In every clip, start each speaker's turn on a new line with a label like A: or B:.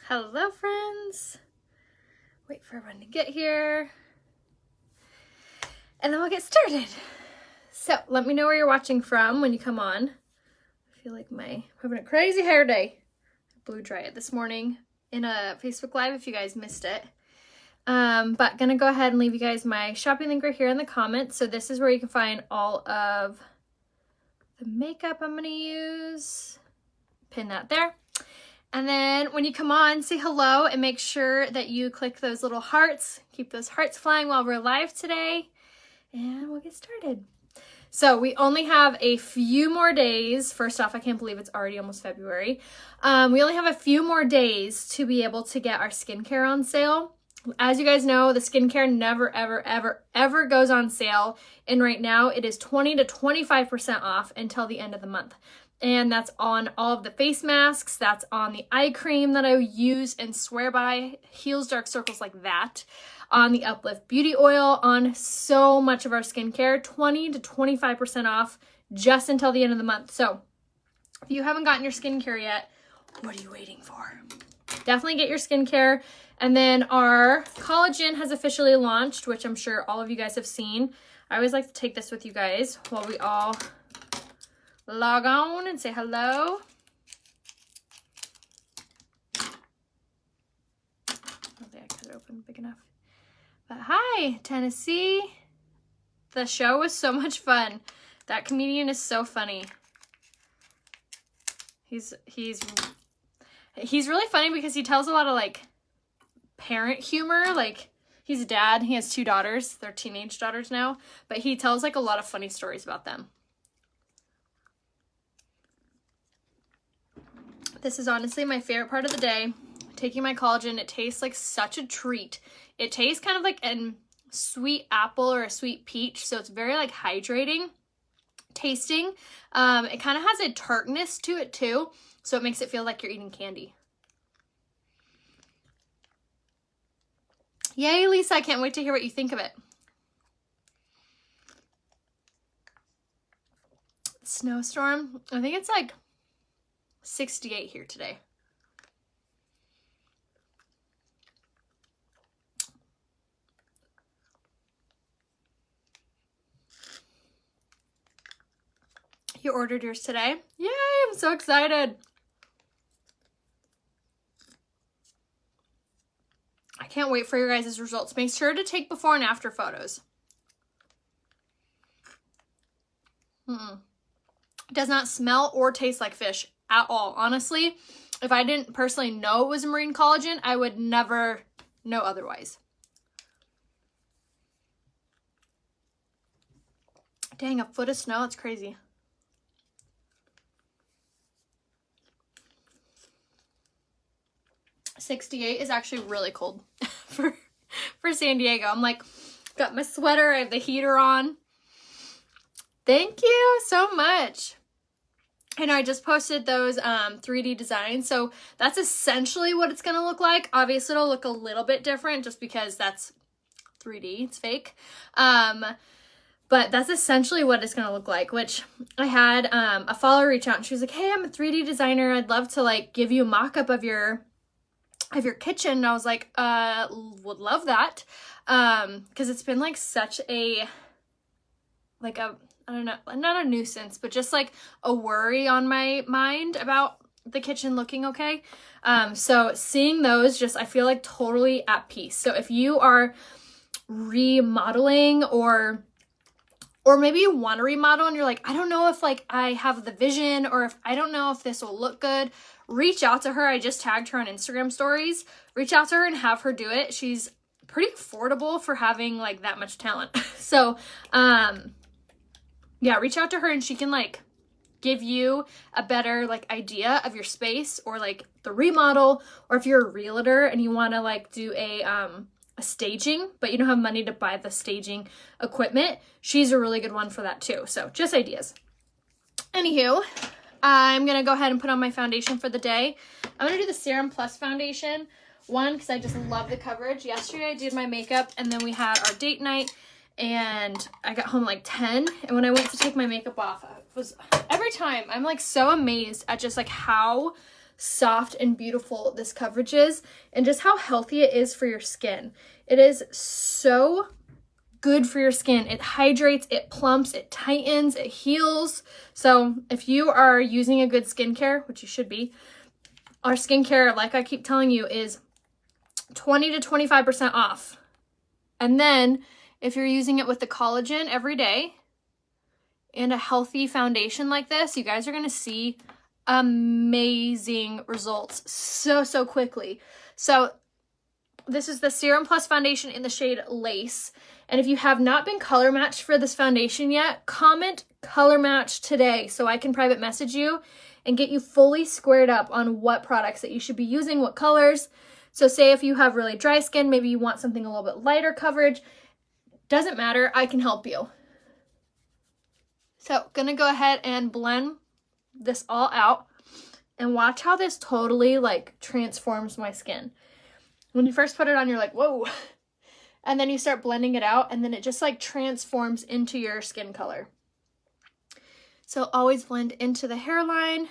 A: Hello friends, wait for everyone to get here and then we'll get started. So let me know where you're watching from when you come on. I feel like I'm having a crazy hair day. I blew dry it this morning in a Facebook Live if you guys missed it. But gonna go ahead and leave you guys my shopping link right here in the comments. So this is where you can find all of the makeup I'm gonna use. Pin that there. And then when you come on, say hello and make sure that you click those little hearts. Keep those hearts flying while we're live today. And we'll get started. So we only have a few more days. First off, I can't believe it's already almost February. We only have a few more days to be able to get our skincare on sale. As you guys know, the skincare never, ever goes on sale. And right now it is 20 to 25% off until the end of the month. And that's on all of the face masks. That's on the eye cream that I use and swear by, heals dark circles like that. On the Uplift Beauty Oil, on so much of our skincare, 20 to 25% off just until the end of the month. So if you haven't gotten your skincare yet, what are you waiting for? Definitely get your skincare. And then our collagen has officially launched, which I'm sure all of you guys have seen. I always like to take this with you guys while we all log on and say hello. I don't think I cut it open big enough. But hi, Tennessee. The show was so much fun. That comedian is so funny. He's really funny because he tells a lot of like parent humor. Like he's a dad. He has 2 daughters. They're teenage daughters now. But he tells like a lot of funny stories about them. This is honestly my favorite part of the day. Taking my collagen, it tastes like such a treat. It tastes kind of like a sweet apple or a sweet peach, so it's very like hydrating tasting. It kind of has a tartness to it too, so it makes it feel like you're eating candy. Yay, Lisa, I can't wait to hear what you think of it. Snowstorm, I think it's like 68 here today. You ordered yours today? Yay, I'm so excited. I can't wait for your guys' results. Make sure to take before and after photos. It does not smell or taste like fish at all. Honestly, if I didn't personally know it was marine collagen, I would never know otherwise. Dang, a foot of snow, that's crazy. .68 is actually really cold for San Diego. I'm like, got my sweater, I have the heater on. Thank you so much. And I just posted those 3D designs. So that's essentially what it's going to look like. Obviously, it'll look a little bit different just because that's 3D. It's fake. But that's essentially what it's going to look like, which I had a follower reach out and she was like, hey, I'm a 3D designer. I'd love to like give you a mock-up of your kitchen. And I was like, would love that. Because it's been like such a, like a, I don't know, not a nuisance, but just like a worry on my mind about the kitchen looking okay. So seeing those, just I feel like totally at peace. So if you are remodeling or maybe you want to remodel and you're like, I don't know if like I have the vision or if I don't know if this will look good, reach out to her. I just tagged her on Instagram stories. Reach out to her and have her do it. She's pretty affordable for having like that much talent. So, yeah, reach out to her and she can like give you a better like idea of your space or like the remodel, or if you're a realtor and you want to like do a staging, but you don't have money to buy the staging equipment, she's a really good one for that too. So just ideas. Anywho, I'm going to go ahead and put on my foundation for the day. I'm going to do the Serum Plus foundation. One, because I just love the coverage. Yesterday I did my makeup and then we had our date night and I got home like 10. And when I went to take my makeup off, it was every time I'm like so amazed at just like how soft and beautiful this coverage is, and just how healthy it is for your skin. It is so good for your skin. It hydrates, it plumps, it tightens, it heals. So if you are using a good skincare, which you should be, our skincare, like I keep telling you, is 20 to 25% off. And then if you're using it with the collagen every day and a healthy foundation like this, you guys are going to see amazing results so quickly. So this is the Serum Plus foundation in the shade Lace. And if you have not been color matched for this foundation yet, comment color match today so I can private message you and get you fully squared up on what products that you should be using, what colors. So say if you have really dry skin, maybe you want something a little bit lighter coverage, doesn't matter, I can help you. So gonna go ahead and blend this all out and watch how this totally like transforms my skin. When you first put it on, you're like, whoa. And then you start blending it out and then it just like transforms into your skin color. So always blend into the hairline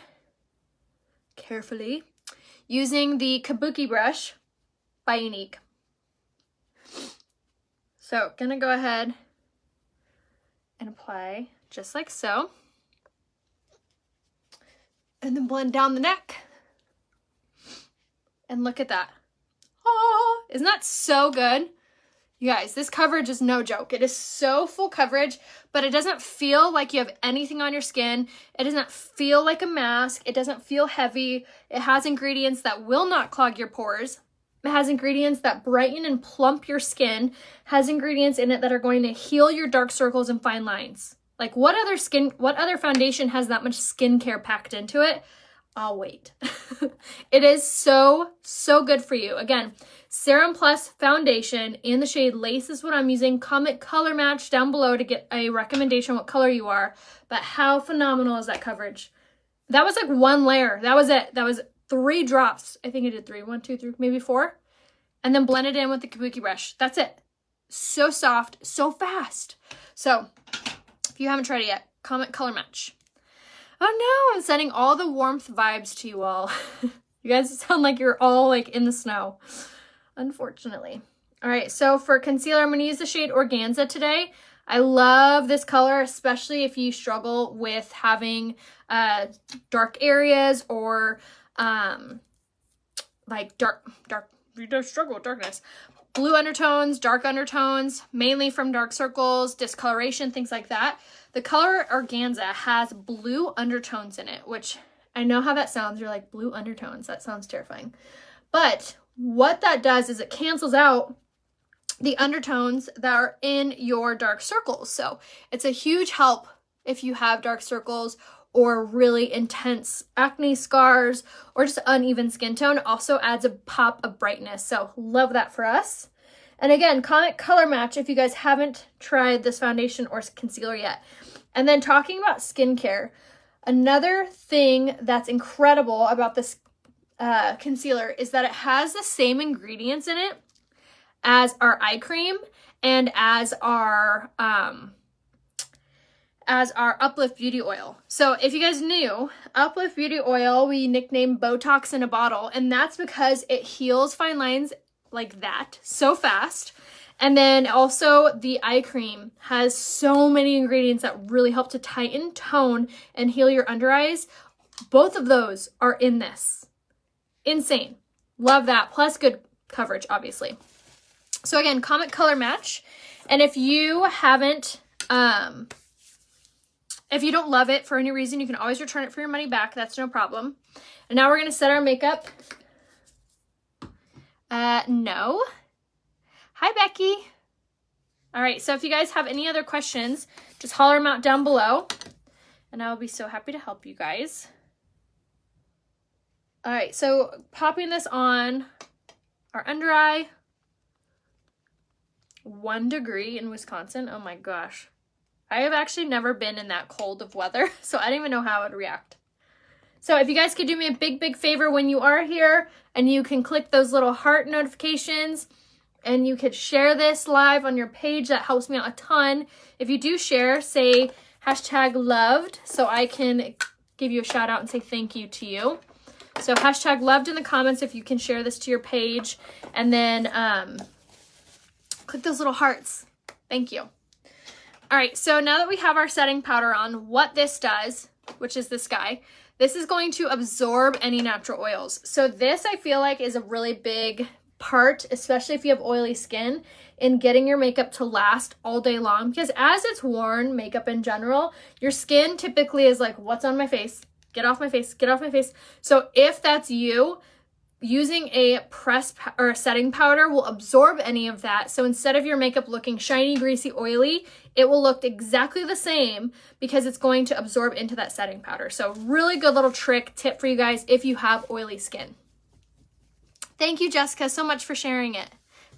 A: carefully using the Kabuki brush by Unique. So gonna go ahead and apply just like so. And then blend down the neck. And look at that. Oh, isn't that so good? You guys, this coverage is no joke. It is so full coverage, but it doesn't feel like you have anything on your skin. It doesn't feel like a mask. It doesn't feel heavy. It has ingredients that will not clog your pores. It has ingredients that brighten and plump your skin. It has ingredients in it that are going to heal your dark circles and fine lines. Like what other foundation has that much skincare packed into it? I'll wait. It is so good for you. Again, Serum Plus foundation in the shade Lace is what I'm using. Comment color match down below to get a recommendation what color you are. But how phenomenal is that coverage? That was like one layer. That was it. That was 3 drops. I think I did 3. 1, 2, 3, maybe 4. And then blend it in with the Kabuki brush. That's it. So soft, so fast. So if you haven't tried it yet, comment color match. Oh no, I'm sending all the warmth vibes to you all. You guys sound like you're all like in the snow, unfortunately. All right, so for concealer, I'm gonna use the shade Organza today. I love this color, especially if you struggle with having dark areas or like you don't struggle with darkness. Blue undertones, dark undertones, mainly from dark circles, discoloration, things like that. The color Organza has blue undertones in it, which I know how that sounds. You're like, blue undertones, that sounds terrifying. But what that does is it cancels out the undertones that are in your dark circles. So it's a huge help if you have dark circles or really intense acne scars or just uneven skin tone. Also adds a pop of brightness. So love that for us. And again, comment color match if you guys haven't tried this foundation or concealer yet. And then talking about skincare, another thing that's incredible about this concealer is that it has the same ingredients in it as our eye cream and as our Uplift Beauty Oil. So if you guys knew, Uplift Beauty Oil we nicknamed Botox in a bottle, and that's because it heals fine lines like that so fast. And then also the eye cream has so many ingredients that really help to tighten, tone, and heal your under eyes. Both of those are in this. Insane. Love that. Plus good coverage, obviously. So again, comment color match. And if you haven't, if you don't love it for any reason, you can always return it for your money back. That's no problem. And now we're going to set our makeup. No. Hi, Becky. All right, so if you guys have any other questions, just holler them out down below, and I will be so happy to help you guys. All right, so popping this on our under eye. 1 degree in Wisconsin. Oh my gosh. I have actually never been in that cold of weather, so I don't even know how I would react. So if you guys could do me a big favor when you are here, and you can click those little heart notifications, and you could share this live on your page, that helps me out a ton. If you do share, say #loved, so I can give you a shout out and say thank you to you. So hashtag loved in the comments if you can share this to your page. And then click those little hearts. Thank you. All right, so now that we have our setting powder on, what this does, which is this guy, this is going to absorb any natural oils. So this, I feel like, is a really big part, especially if you have oily skin, in getting your makeup to last all day long. Because as it's worn, makeup in general, your skin typically is like, what's on my face? Get off my face, get off my face. So if that's you, using a or a setting powder will absorb any of that. So instead of your makeup looking shiny, greasy, oily, it will look exactly the same because it's going to absorb into that setting powder. So really good little tip for you guys if you have oily skin. Thank you, Jessica, so much for sharing it.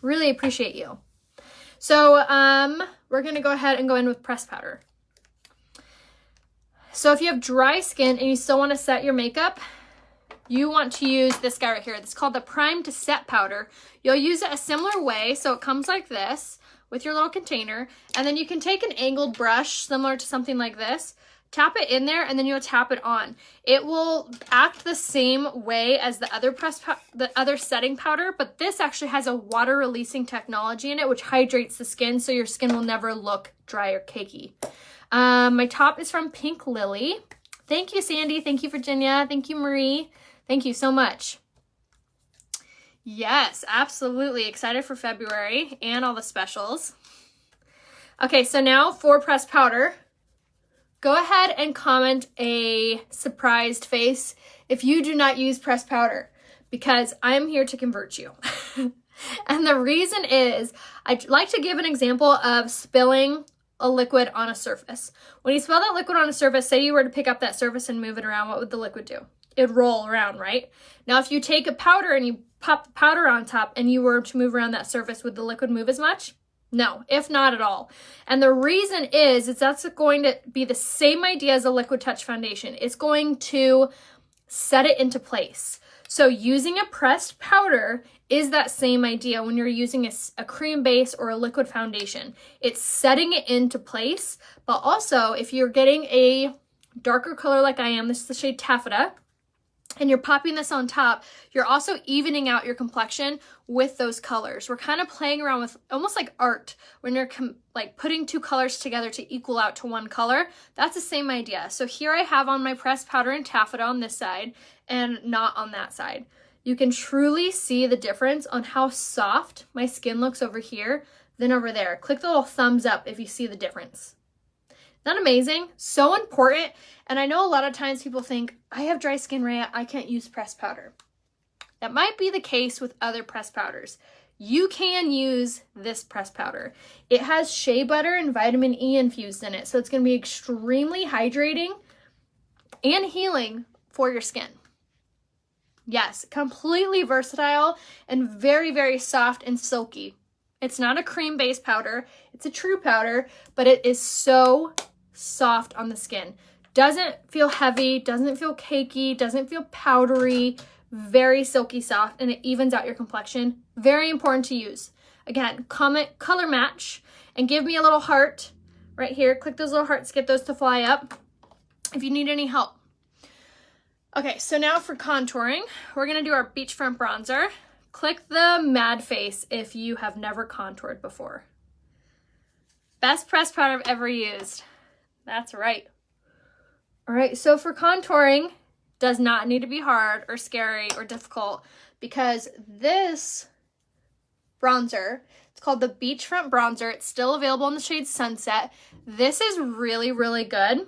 A: Really appreciate you. So we're gonna go ahead and go in with pressed powder. So if you have dry skin and you still wanna set your makeup, you want to use this guy right here. It's called the Prime to Set powder. You'll use it a similar way. So it comes like this with your little container. And then you can take an angled brush similar to something like this, tap it in there, and then you'll tap it on. It will act the same way as the other setting powder, but this actually has a water releasing technology in it, which hydrates the skin so your skin will never look dry or cakey. My top is from Pink Lily. Thank you, Sandy. Thank you, Virginia. Thank you, Marie. Thank you so much. Yes, absolutely. Excited for February and all the specials. Okay, so now for pressed powder, go ahead and comment a surprised face if you do not use pressed powder, because I'm here to convert you. And the reason is, I'd like to give an example of spilling a liquid on a surface. When you spill that liquid on a surface, say you were to pick up that surface and move it around, what would the liquid do? It'd roll around, right? Now, if you take a powder and you pop the powder on top and you were to move around that surface, would the liquid move as much? No, if not at all. And the reason is that's going to be the same idea as a liquid touch foundation. It's going to set it into place. So using a pressed powder is that same idea when you're using a cream base or a liquid foundation. It's setting it into place, but also if you're getting a darker color like I am, this is the shade Tapered, and you're popping this on top, you're also evening out your complexion with those colors. We're kind of playing around with almost like art when you're like putting two colors together to equal out to one color. That's the same idea. So here I have on my pressed powder and Tapered on this side and not on that side. You can truly see the difference on how soft my skin looks over here than over there. Click the little thumbs up if you see the difference. Isn't that amazing? So important. And I know a lot of times people think, I have dry skin, Rhea, I can't use pressed powder. That might be the case with other pressed powders. You can use this pressed powder. It has shea butter and vitamin E infused in it, so it's going to be extremely hydrating and healing for your skin. Yes, completely versatile and very, very soft and silky. It's not a cream-based powder. It's a true powder, but it is so soft on the skin. Doesn't feel heavy, doesn't feel cakey, doesn't feel powdery, very silky soft, and it evens out your complexion. Very important to use. Again, comment color match and give me a little heart right here. Click those little hearts, get those to fly up if you need any help. Okay, so now for contouring, we're gonna do our Beachfront Bronzer. Click the mad face if you have never contoured before. Best pressed powder I've ever used. That's right. All right, so for contouring, does not need to be hard or scary or difficult because this bronzer, it's called the Beachfront Bronzer. It's still available in the shade Sunset. This is really, really good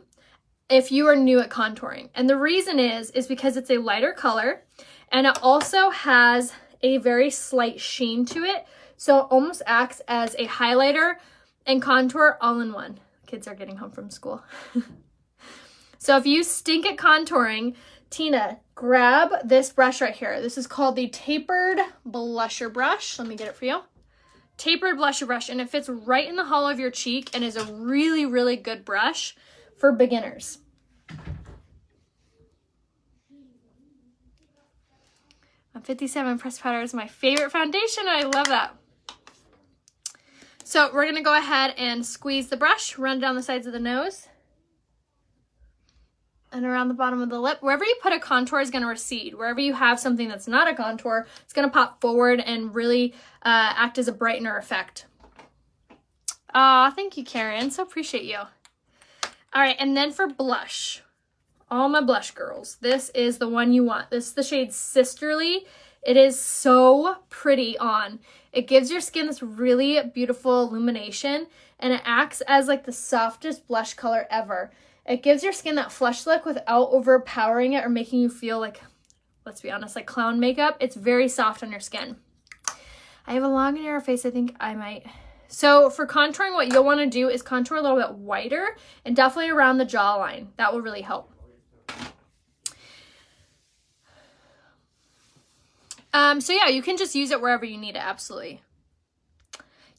A: if you are new at contouring. And the reason is because it's a lighter color and it also has a very slight sheen to it. So it almost acts as a highlighter and contour all in one. Kids are getting home from school. So if you stink at contouring, Tina, grab this brush right here. This is called the Tapered Blusher Brush. Let me get it for you. Tapered Blusher Brush, and it fits right in the hollow of your cheek and is a really, really good brush for beginners. A 57 pressed powder is my favorite foundation. I love that. So we're gonna go ahead and squeeze the brush, run down the sides of the nose. and around the bottom of the lip. Wherever you put a contour is going to recede. Wherever you have something that's not a contour, it's going to pop forward and really act as a brightener effect. Aw, thank you, Karen. So appreciate you. All right, and then for blush, all my blush girls, this is the one you want. This is the shade Sisterly. It is so pretty on. It gives your skin this really beautiful illumination, and it acts as like the softest blush color ever. It gives your skin that flush look without overpowering it or making you feel like, let's be honest, like clown makeup. It's very soft on your skin. I have a long and narrow face. I think I might. So for contouring, what you'll want to do is contour a little bit whiter and definitely around the jawline. That will really help. So yeah, you can just use it wherever you need it, absolutely.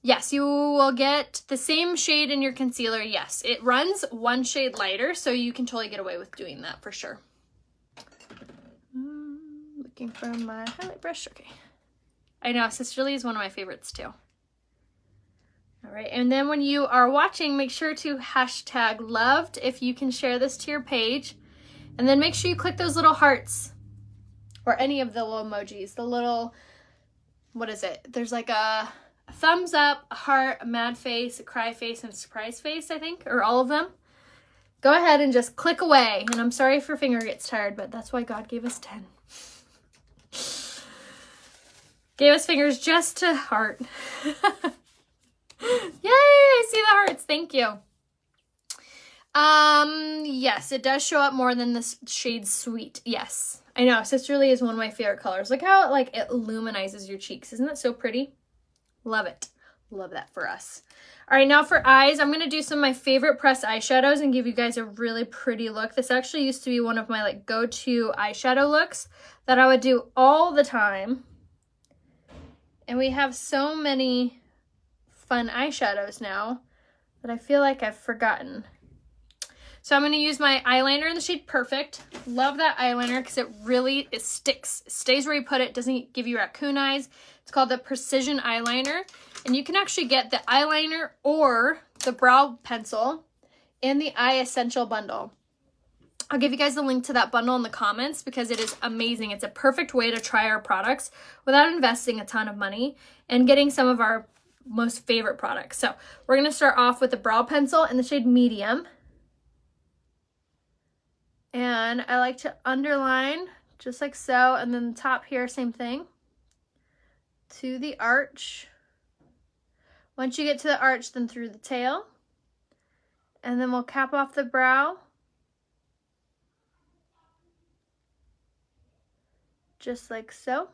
A: Yes, you will get the same shade in your concealer. Yes, it runs one shade lighter, so you can totally get away with doing that for sure. Looking for my highlight brush. Okay. I know, Sisterly is one of my favorites too. All right, and then when you are watching, make sure to hashtag loved if you can share this to your page. And then make sure you click those little hearts or any of the little emojis. The little, what is it? There's like a thumbs up, a heart, a mad face, a cry face, and a surprise face, I think, or all of them. Go ahead and just click away. And I'm sorry if your finger gets tired, but that's why God gave us 10. Gave us fingers just to heart. Yay, I see the hearts. Thank you. Yes, it does show up more than the shade Sweet. Yes, I know. Sisterly is one of my favorite colors. Look how it illuminizes your cheeks. Isn't that so pretty? Love it. Love that for us. All right, now for eyes, I'm going to do some of my favorite pressed eyeshadows and give you guys a really pretty look. This actually used to be one of my go-to eyeshadow looks that I would do all the time. And we have so many fun eyeshadows now that I feel like I've forgotten. So I'm going to use my eyeliner in the shade Perfect. Love that eyeliner because it sticks. It stays where you put it. Doesn't give you raccoon eyes. It's called the Precision Eyeliner. And you can actually get the eyeliner or the brow pencil in the Eye Essential bundle. I'll give you guys the link to that bundle in the comments because it is amazing. It's a perfect way to try our products without investing a ton of money and getting some of our most favorite products. So we're going to start off with the brow pencil in the shade Medium. And I like to underline just like so. And then the top here, same thing. To the arch. Once you get to the arch, then through the tail. And then we'll cap off the brow. Just like so.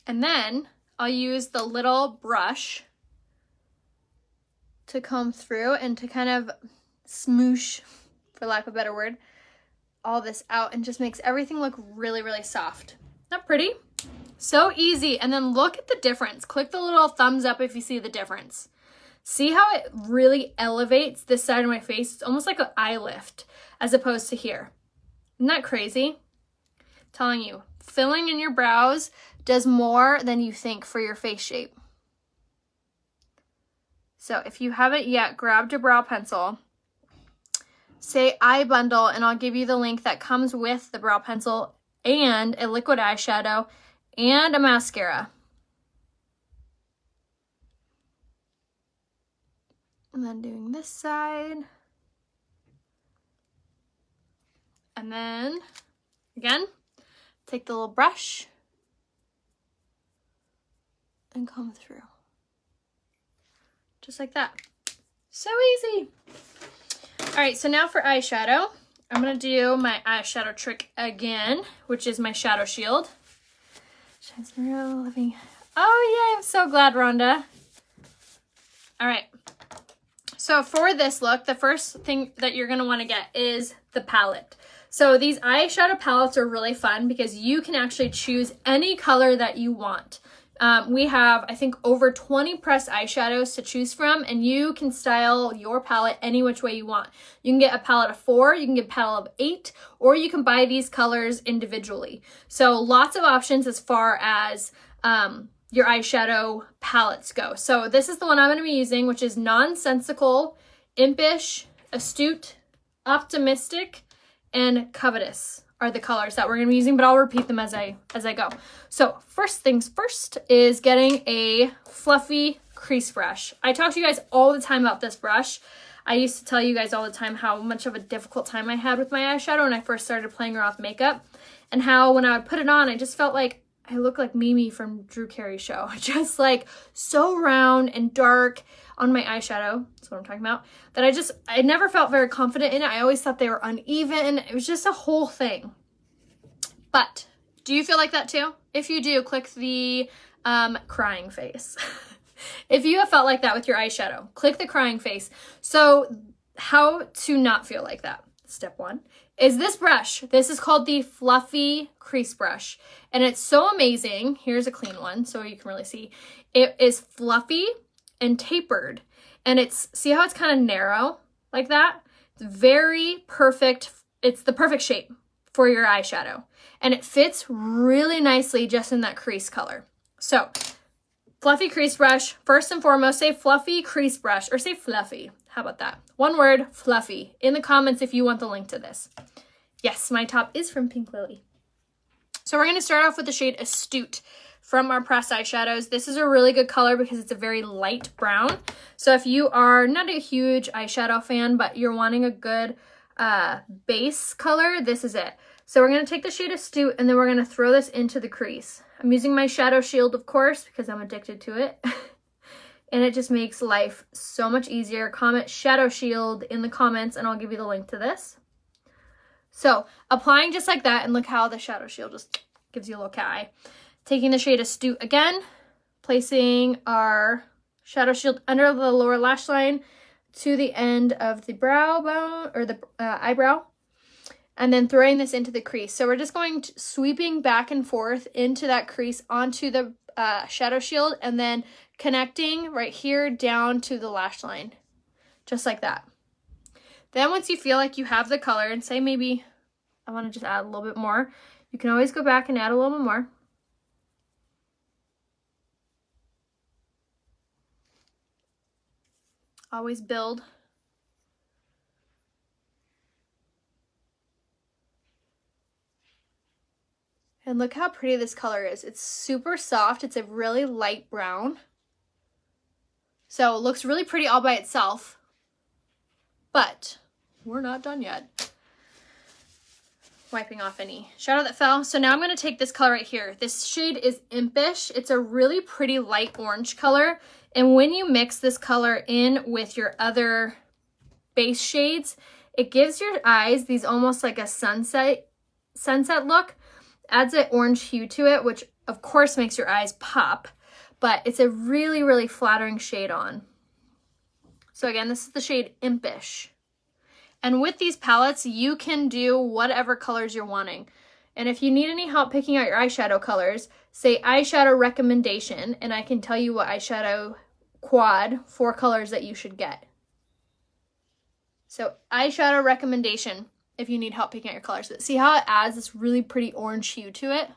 A: And then I'll use the little brush to comb through and to kind of smoosh, for lack of a better word, all this out and just makes everything look really, really soft. Not pretty? So easy. And then look at the difference. Click the little thumbs up if you see the difference. See how it really elevates this side of my face? It's almost like an eye lift as opposed to here. Isn't that crazy? I'm telling you, filling in your brows does more than you think for your face shape. So if you haven't yet grabbed a brow pencil, say eye bundle and I'll give you the link that comes with the brow pencil and a liquid eyeshadow and a mascara. And then doing this side. And then, again, take the little brush and comb through. Just like that. So easy. All right, so now for eyeshadow. I'm going to do my eyeshadow trick again, which is my shadow shield. Shines real living. Oh, yay, I'm so glad, Rhonda. All right. So for this look, the first thing that you're going to want to get is the palette. So these eyeshadow palettes are really fun because you can actually choose any color that you want. We have, I think, over 20 pressed eyeshadows to choose from, and you can style your palette any which way you want. You can get a palette of 4, you can get a palette of 8, or you can buy these colors individually. So lots of options as far as your eyeshadow palettes go. So this is the one I'm going to be using, which is Nonsensical, Impish, Astute, Optimistic, and Covetous are the colors that we're going to be using, but I'll repeat them as I go. So first things first is getting a fluffy crease brush. I talk to you guys all the time about this brush. I used to tell you guys all the time how much of a difficult time I had with my eyeshadow when I first started playing around with makeup, and how when I would put it on, I just felt like I looked like Mimi from Drew Carey's show. Just like so round and dark on my eyeshadow. That's what I'm talking about. That I never felt very confident in it. I always thought they were uneven. It was just a whole thing. But do you feel like that too? If you do, click the crying face. If you have felt like that with your eyeshadow, click the crying face. So how to not feel like that? Step one is this brush. This is called the Fluffy Crease Brush. And it's so amazing. Here's a clean one so you can really see. It is fluffy and tapered. And see how it's kind of narrow like that? It's very perfect. It's the perfect shape for your eyeshadow. And it fits really nicely just in that crease color. So Fluffy Crease Brush, first and foremost, say Fluffy Crease Brush, or say Fluffy. How about that? One word, Fluffy. In the comments if you want the link to this. Yes, my top is from Pink Lily. So we're going to start off with the shade Astute from our pressed eyeshadows. This is a really good color because it's a very light brown. So if you are not a huge eyeshadow fan, but you're wanting a good base color, this is it. So we're going to take the shade Astute and then we're going to throw this into the crease. I'm using my Shadow Shield, of course, because I'm addicted to it. And it just makes life so much easier. Comment Shadow Shield in the comments and I'll give you the link to this. So applying just like that, and look how the Shadow Shield just gives you a little cat eye. Taking the shade Astute again, placing our Shadow Shield under the lower lash line to the end of the brow bone, or the eyebrow. And then throwing this into the crease. So we're just going to sweeping back and forth into that crease onto the Shadow Shield, and then connecting right here down to the lash line. Just like that. Then once you feel like you have the color, and say maybe I want to just add a little bit more, you can always go back and add a little bit more. Always build. And look how pretty this color is. It's super soft. It's a really light brown. So it looks really pretty all by itself. But we're not done yet. Wiping off any shadow that fell. So now I'm going to take this color right here. This shade is Impish. It's a really pretty light orange color. And when you mix this color in with your other base shades, it gives your eyes these almost like a sunset look. Adds an orange hue to it, which of course makes your eyes pop, but it's a really, really flattering shade on. So again, this is the shade Impish. And with these palettes, you can do whatever colors you're wanting. And if you need any help picking out your eyeshadow colors, say eyeshadow recommendation, and I can tell you what eyeshadow quad 4 colors that you should get. So eyeshadow recommendation. If you need help picking out your colors. But see how it adds this really pretty orange hue to it?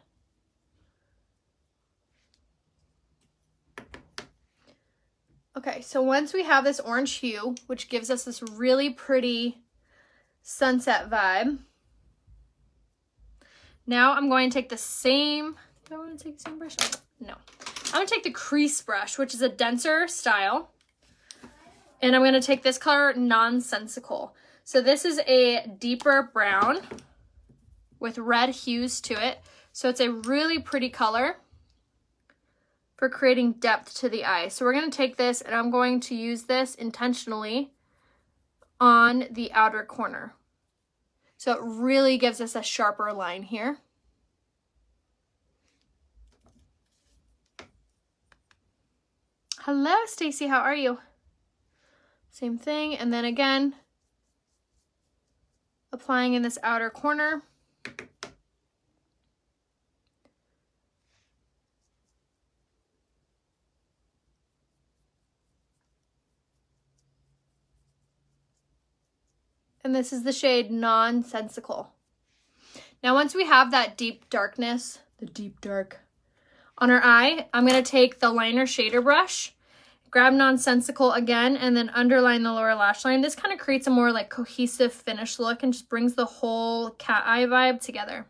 A: Okay, so once we have this orange hue, which gives us this really pretty sunset vibe, now I'm going to take the same, do I want to take the same brush? No. I'm going to take the Crease brush, which is a denser style. And I'm going to take this color Nonsensical. So this is a deeper brown with red hues to it. So it's a really pretty color for creating depth to the eye. So we're going to take this and I'm going to use this intentionally on the outer corner. So it really gives us a sharper line here. Hello, Stacy, how are you? Same thing, and then again, applying in this outer corner. And this is the shade Nonsensical. Now, once we have that deep darkness, the deep dark on our eye, I'm going to take the liner shader brush, grab Nonsensical again, and then underline the lower lash line. This kind of creates a more like cohesive finished look and just brings the whole cat eye vibe together.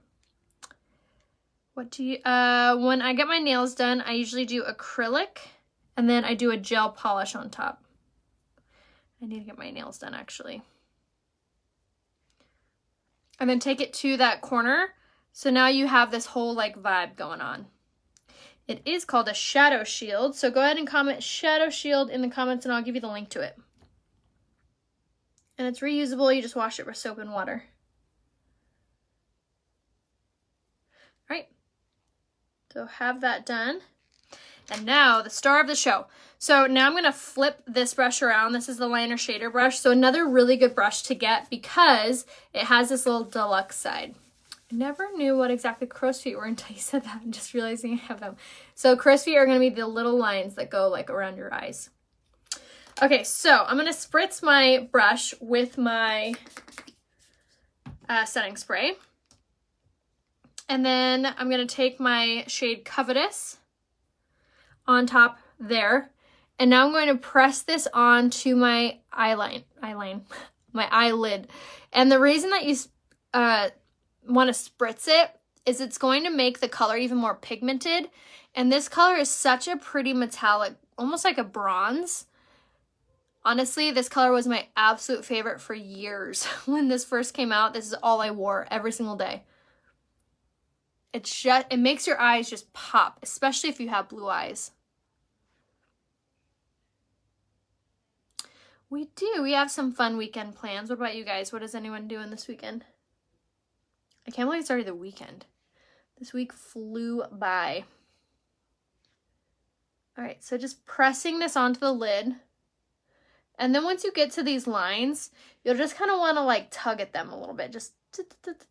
A: What do you, when I get my nails done, I usually do acrylic, and then I do a gel polish on top. I need to get my nails done actually. And then take it to that corner. So now you have this whole like vibe going on. It is called a shadow shield. So go ahead and comment shadow shield in the comments and I'll give you the link to it. And it's reusable. You just wash it with soap and water. All right. So have that done. And now the star of the show. So now I'm going to flip this brush around. This is the liner shader brush. So another really good brush to get because it has this little deluxe side. I never knew what exactly crow's feet were until you said that. I'm just realizing I have them. So crow's feet are going to be the little lines that go like around your eyes. Okay, so I'm going to spritz my brush with my setting spray. And then I'm going to take my shade Covetous on top there. And now I'm going to press this onto my my eyelid. And the reason that you want to spritz it is it's going to make the color even more pigmented. And this color is such a pretty metallic, almost like a bronze. Honestly, this color was my absolute favorite for years. When this first came out, this is all I wore every single day. It makes your eyes just pop, especially if you have blue eyes. We do. We have some fun weekend plans. What about you guys? What is anyone doing this weekend? I can't believe it's already the weekend. This week flew by. All right, so just pressing this onto the lid. And then once you get to these lines, you'll just kind of want to like tug at them a little bit. Just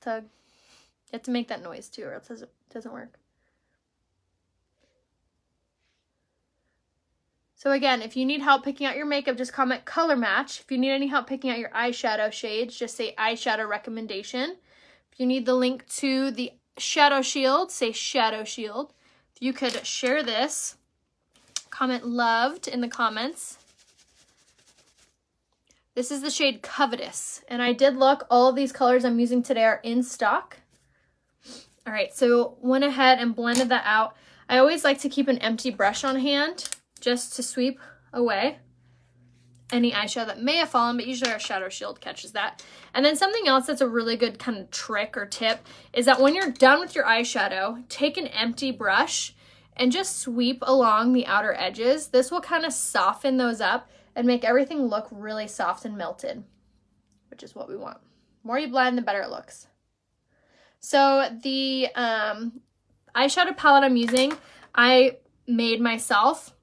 A: tug. You have to make that noise too, or else it doesn't work. So again, if you need help picking out your makeup, just comment color match. If you need any help picking out your eyeshadow shades, just say eyeshadow recommendation. If you need the link to the shadow shield, say shadow shield. If you could share this, comment loved in the comments. This is the shade Covetous. And I did look, all of these colors I'm using today are in stock. All right, so went ahead and blended that out. I always like to keep an empty brush on hand just to sweep away any eyeshadow that may have fallen, but usually our shadow shield catches that. And then something else that's a really good kind of trick or tip is that when you're done with your eyeshadow, take an empty brush and just sweep along the outer edges. This will kind of soften those up and make everything look really soft and melted, which is what we want. The more you blend, the better it looks. So the eyeshadow palette I'm using, I made myself.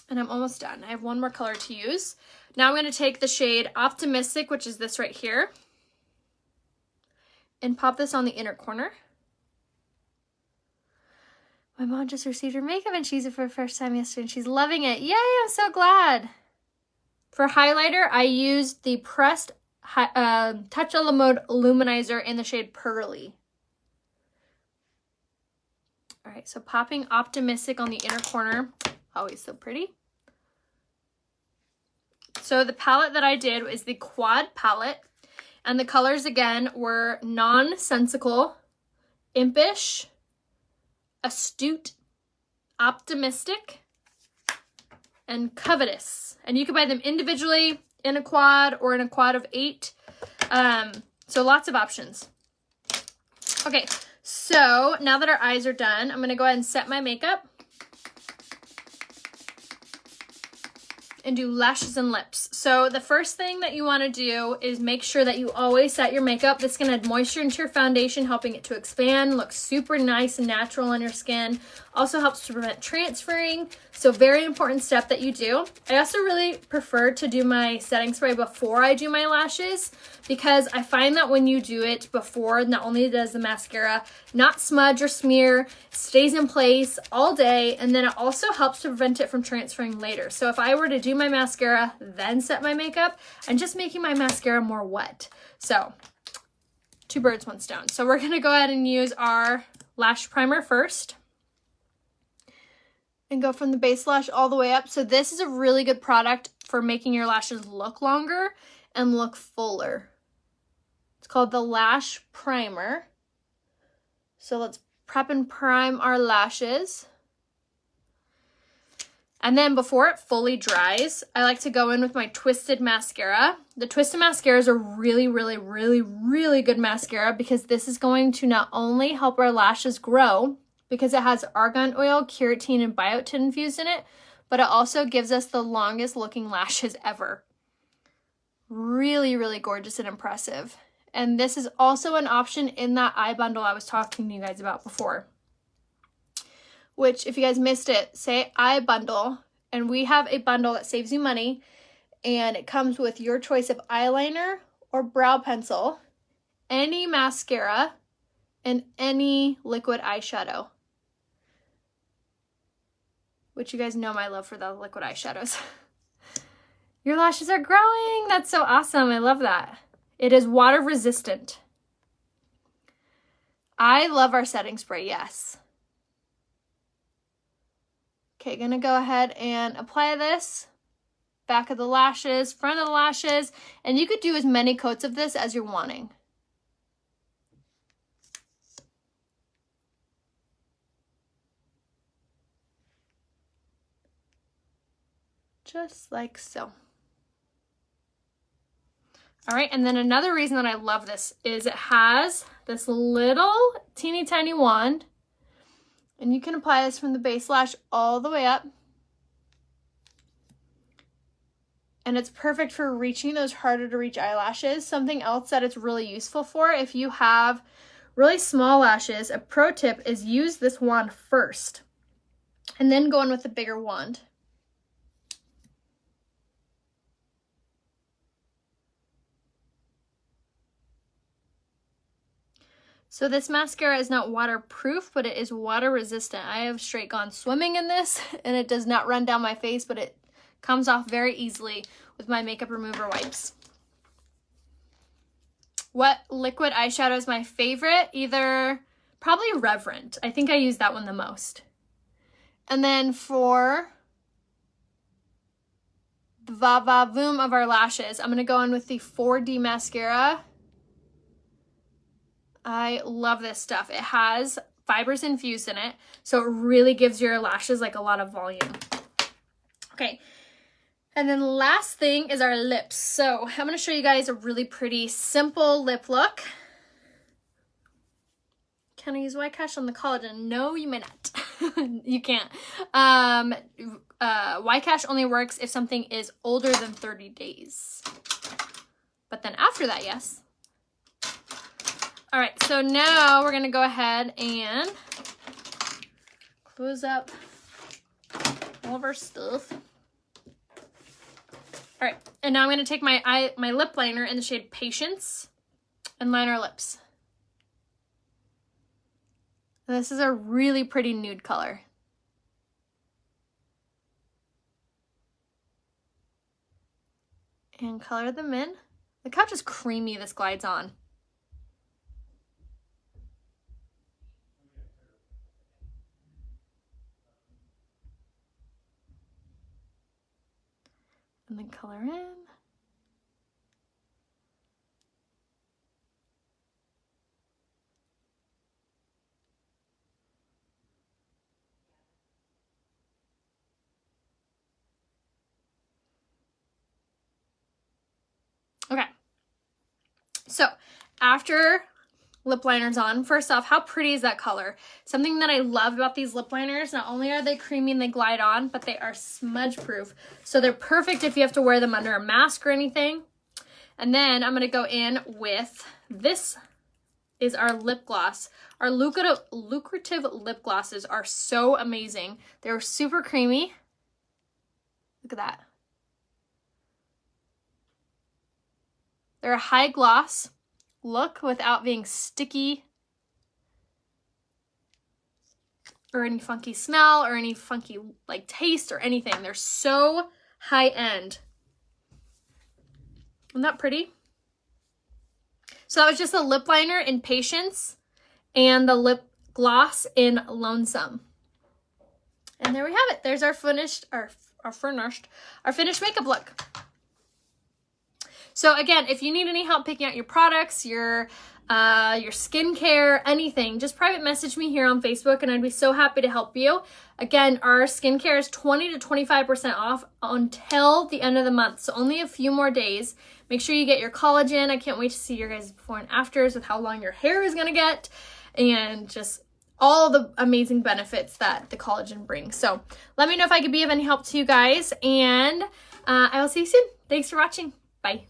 A: And I'm almost done. I have one more color to use. Now I'm going to take the shade Optimistic, which is this right here, and pop this on the inner corner. My mom just received her makeup and she used it for the first time yesterday and she's loving it. Yay, I'm so glad. For highlighter, I used the pressed Touch of the Mode Luminizer in the shade Pearly. All right, so popping Optimistic on the inner corner. Always so pretty. So the palette that I did is the Quad palette. And the colors, again, were Nonsensical, Impish, Astute, Optimistic, and Covetous. And you can buy them individually in a quad or in a quad of 8. So lots of options. Okay, so now that our eyes are done, I'm going to go ahead and set my makeup. And do lashes and lips. So the first thing that you want to do is make sure that you always set your makeup. This is going to add moisture into your foundation, helping it to expand, look super nice and natural on your skin. Also helps to prevent transferring. So very important step that you do. I also really prefer to do my setting spray before I do my lashes because I find that when you do it before, not only does the mascara not smudge or smear, stays in place all day, and then it also helps to prevent it from transferring later. So if I were to do my mascara, then set my makeup, I'm just making my mascara more wet. So 2 birds, 1 stone. So we're gonna go ahead and use our lash primer first. and go from the base lash all the way up. So this is a really good product for making your lashes look longer and look fuller. It's called the Lash Primer. So let's prep and prime our lashes. And then before it fully dries, I like to go in with my Twisted Mascara. The Twisted Mascara is a really, really, really, really good mascara because this is going to not only help our lashes grow because it has argan oil, keratin, and biotin infused in it, but it also gives us the longest looking lashes ever. Really, really gorgeous and impressive. And this is also an option in that eye bundle I was talking to you guys about before. Which, if you guys missed it, say eye bundle, and we have a bundle that saves you money, and it comes with your choice of eyeliner or brow pencil, any mascara, and any liquid eyeshadow. Which you guys know my love for the liquid eyeshadows. Your lashes are growing! That's so awesome. I love that. It is water resistant. I love our setting spray, yes. Okay, gonna go ahead and apply this. Back of the lashes, front of the lashes, and you could do as many coats of this as you're wanting. Just like so. All right, and then another reason that I love this is it has this little teeny tiny wand, and you can apply this from the base lash all the way up. And it's perfect for reaching those harder to reach eyelashes. Something else that it's really useful for, if you have really small lashes, a pro tip is use this wand first and then go in with a bigger wand. So this mascara is not waterproof, but it is water resistant. I have straight gone swimming in this and it does not run down my face, but it comes off very easily with my makeup remover wipes. What liquid eyeshadow is my favorite? Probably Reverent. I think I use that one the most. And then for the va-va-voom of our lashes, I'm going to go in with the 4D mascara. I love this stuff. It has fibers infused in it, so it really gives your lashes like a lot of volume. Okay, and then last thing is our lips. So I'm going to show you guys a really pretty simple lip look. Can I use white cash on the collagen? No, you may not. You can't. White cash only works if something is older than 30 days. But then after that, yes. All right, so now we're gonna go ahead and close up all of our stuff. All right, and now I'm gonna take my lip liner in the shade Patience and line our lips. And this is a really pretty nude color. And color them in. Look how just creamy this glides on. And then color in. Okay. So after lip liners on, first off, how pretty is that color? Something that I love about these lip liners, not only are they creamy and they glide on, but they are smudge proof. So they're perfect if you have to wear them under a mask or anything. And then I'm gonna go in with, this is our lip gloss. Our lucrative lip glosses are so amazing. They're super creamy. Look at that. They're a high gloss look without being sticky or any funky smell or any funky like taste or anything. They're so high end. Isn't that pretty? So that was just the lip liner in Patience and the lip gloss in Lonesome. And there we have it. There's our finished makeup look. So again, if you need any help picking out your products, your skincare, anything, just private message me here on Facebook and I'd be so happy to help you. Again, our skincare is 20 to 25% off until the end of the month. So only a few more days. Make sure you get your collagen. I can't wait to see your guys' before and afters with how long your hair is going to get and just all the amazing benefits that the collagen brings. So let me know if I could be of any help to you guys, and I will see you soon. Thanks for watching. Bye.